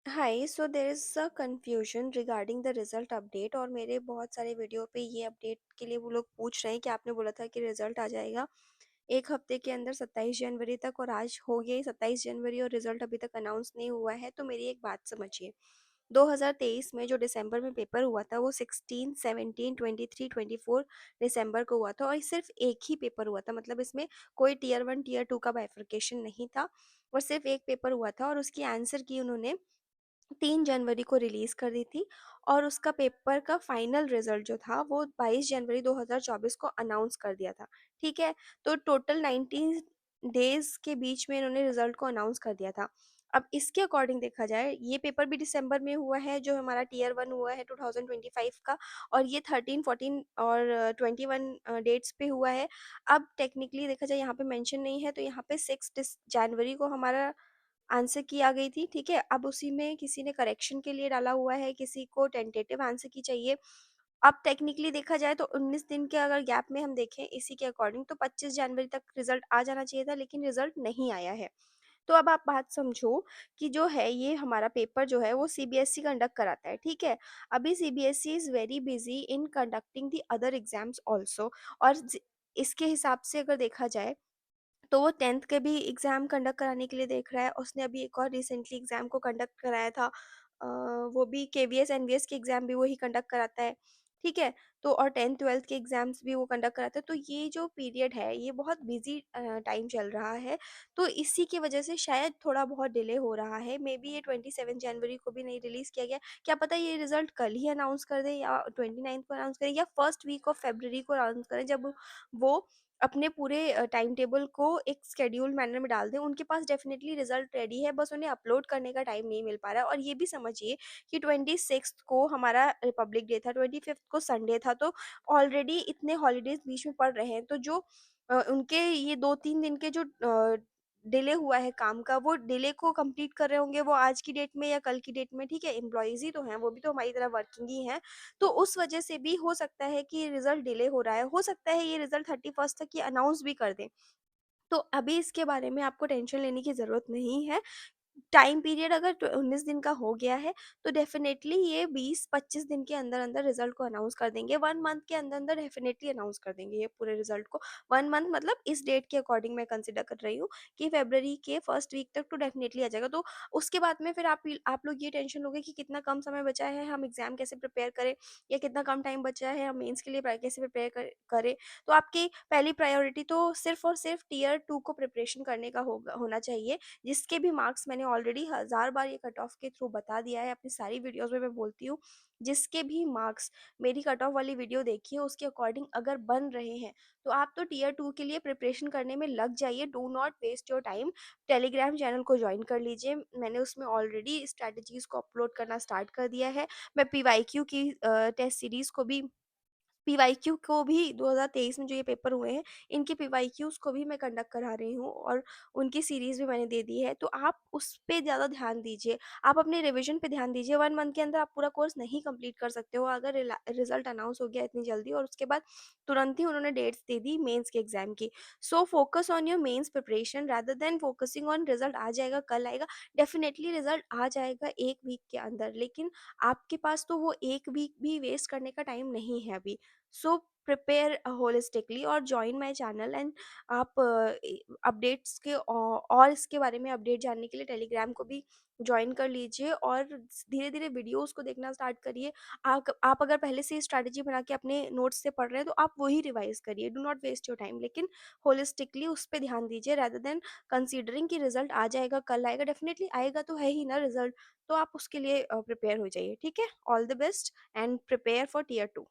Hi, so there is a confusion regarding the result update. और मेरे बहुत सारे वीडियो पे ये अपडेट के लिए वो लोग पूछ रहे हैं कि आपने बोला था कि रिज़ल्ट आ जाएगा 1 हफ्ते के अंदर 27 जनवरी तक, और आज हो गई 27 जनवरी और रिज़ल्ट अभी तक अनाउंस नहीं हुआ है। तो मेरी एक बात समझिए, 2023 में जो दिसंबर में पेपर हुआ था वो 16, 17, 23, 24 दिसंबर को हुआ था, और सिर्फ एक ही पेपर हुआ था। मतलब इसमें कोई टियर 1 टियर 2 का बाइफरकेशन नहीं था, और सिर्फ एक पेपर हुआ था, और उसकी आंसर की उन्होंने 3 जनवरी को रिलीज़ कर दी थी, और उसका पेपर का फाइनल रिज़ल्ट जो था वो 22 जनवरी 2024 को अनाउंस कर दिया था, ठीक है? तो टोटल 19 डेज़ के बीच में इन्होंने रिज़ल्ट को अनाउंस कर दिया था। अब इसके अकॉर्डिंग देखा जाए, ये पेपर भी दिसंबर में हुआ है जो हमारा टियर 1 हुआ है 2025 का, और ये 13, 14 और 21 डेट्स पे हुआ है। अब टेक्निकली देखा जाए, यहाँ पे मेंशन नहीं है, तो यहाँ पे 6 जनवरी को हमारा आंसर की आ गई थी, ठीक है? अब उसी में किसी ने करेक्शन के लिए डाला हुआ है, किसी को टेंटेटिव आंसर की चाहिए। अब टेक्निकली देखा जाए तो 19 दिन के अगर गैप में हम देखें इसी के अकॉर्डिंग, तो 25 जनवरी तक रिज़ल्ट आ जाना चाहिए था, लेकिन रिज़ल्ट नहीं आया है। तो अब आप बात समझो कि जो है ये हमारा पेपर जो है वो सीबीएसई कंडक्ट कराता है, ठीक है? अभी CBSE is very busy in conducting the other exams also, और इसके हिसाब से अगर देखा जाए तो वो 10th के भी एग्ज़ाम कंडक्ट कराने के लिए देख रहा है। उसने अभी एक और रिसेंटली एग्ज़ाम को कंडक्ट कराया था। वो भी केवीएस, एनवीएस के एग्ज़ाम भी वही कंडक्ट कराता है, ठीक है? तो और 10th 12th के एग्ज़ाम्स भी वो कंडक्ट कराता है। तो ये जो पीरियड है ये बहुत बिज़ी टाइम चल रहा है, तो इसी की वजह से शायद थोड़ा बहुत डिले हो रहा है। मेबी ये 27 जनवरी को भी नहीं रिलीज़ किया गया। क्या पता ये रिज़ल्ट कल ही अनाउंस कर दें, या 29th को अनाउंस करें, या फर्स्ट वीक ऑफ फ़रवरी को अनाउंस करें, जब वो अपने पूरे टाइम टेबल को एक शेड्यूल मैनर में डाल दें। उनके पास डेफ़िनेटली रिज़ल्ट रेडी है, बस उन्हें अपलोड करने का टाइम नहीं मिल पा रहा है। और ये भी समझिए कि 26th को हमारा रिपब्लिक डे था, 25th को संडे था, तो ऑलरेडी इतने हॉलीडेज़ बीच में पड़ रहे हैं। तो जो उनके ये 2-3 दिन के जो डिले हुआ है काम का, वो डिले को कंप्लीट कर रहे होंगे वो आज की डेट में या कल की डेट में, ठीक है? एम्प्लॉइज़ ही तो हैं, वो भी तो हमारी तरह वर्किंग ही हैं। तो उस वजह से भी हो सकता है कि रिज़ल्ट डिले हो रहा है। हो सकता है ये रिज़ल्ट 31st तक ये अनाउंस भी कर दें। तो अभी इसके बारे में आपको टेंशन लेने की ज़रूरत नहीं है। टाइम पीरियड अगर 19 दिन का हो गया है, तो डेफ़िनेटली ये 20-25 दिन के अंदर-अंदर रिज़ल्ट को अनाउंस कर देंगे। 1 मंथ के अंदर-अंदर डेफ़िनेटली अनाउंस कर देंगे ये पूरे रिज़ल्ट को। 1 मंथ मतलब इस डेट के अकॉर्डिंग मैं कंसिडर कर रही हूँ कि फ़रवरी के फर्स्ट वीक तक तो डेफ़िनेटली आ जाएगा। तो उसके बाद में फिर आप लोग ये टेंशन लोगे कि कितना कम समय बचा है, हम एग्ज़ाम कैसे प्रिपेयर करें, या कितना कम टाइम बचा है, हम मेंस के लिए कैसे प्रिपेयर करें। तो आपकी पहली प्रायोरिटी तो सिर्फ़ और सिर्फ़ टियर 2 को प्रिपरेशन करने का होना चाहिए, जिसके भी मार्क्स मैंने ऑलरेडी हज़ार बार ये कट ऑफ के थ्रू बता दिया है, अपनी सारी वीडियोज़ में मैं बोलती हूँ। जिसके भी मार्क्स मेरी कट ऑफ वाली वीडियो देखिए उसके अकॉर्डिंग अगर बन रहे हैं, तो आप तो टियर 2 के लिए प्रिपरेशन करने में लग जाइए। Do not waste your time. Telegram channel को जॉइन कर लीजिए। मैंने उसमें ऑलरेडी स्ट्रैटेजीज़ को अपलोड करना स्टार्ट कर दिया है। मैं पीवाईक्यू की टेस्ट सीरीज़ को भी, पीवाईक्यू को भी 2023 में जो ये पेपर हुए हैं, इनके पीवाईक्यूज़ को भी मैं कंडक्ट करा रही हूँ, और उनकी सीरीज़ भी मैंने दे दी है। तो आप उस पे ज़्यादा ध्यान दीजिए, आप अपने रिविज़न पे ध्यान दीजिए। 1 मंथ के अंदर आप पूरा कोर्स नहीं कंप्लीट कर सकते हो अगर रिज़ल्ट अनाउंस हो गया इतनी जल्दी, और उसके बाद तुरंत ही उन्होंने डेट्स दे दी मेंस के एग्ज़ाम की। So focus on your mains preparation rather than focusing on result आज आएगा, कल आएगा। डेफ़िनेटली रिज़ल्ट आ जाएगा 1 वीक के अंदर, लेकिन आपके पास तो वो 1 वीक भी वेस्ट करने का टाइम नहीं है अभी। सो प्रिपेयर होलिस्टिकली और जॉइन माय चैनल, एंड आप अपडेट्स के और इसके बारे में अपडेट जानने के लिए टेलीग्राम को भी जॉइन कर लीजिए, और धीरे धीरे वीडियोस को देखना स्टार्ट करिए। आप अगर पहले से स्ट्रैटेजी बना के अपने नोट्स से पढ़ रहे हैं तो आप वही रिवाइज करिए। Do not waste your time, लेकिन होलिस्टिकली उस पर ध्यान दीजिए rather देन कंसीडरिंग कि रिजल्ट आ जाएगा, कल आएगा। डेफिनेटली आएगा तो है ही ना रिजल्ट, तो आप उसके लिए प्रिपेयर हो जाइए, ठीक है? All the best and prepare for tier 2।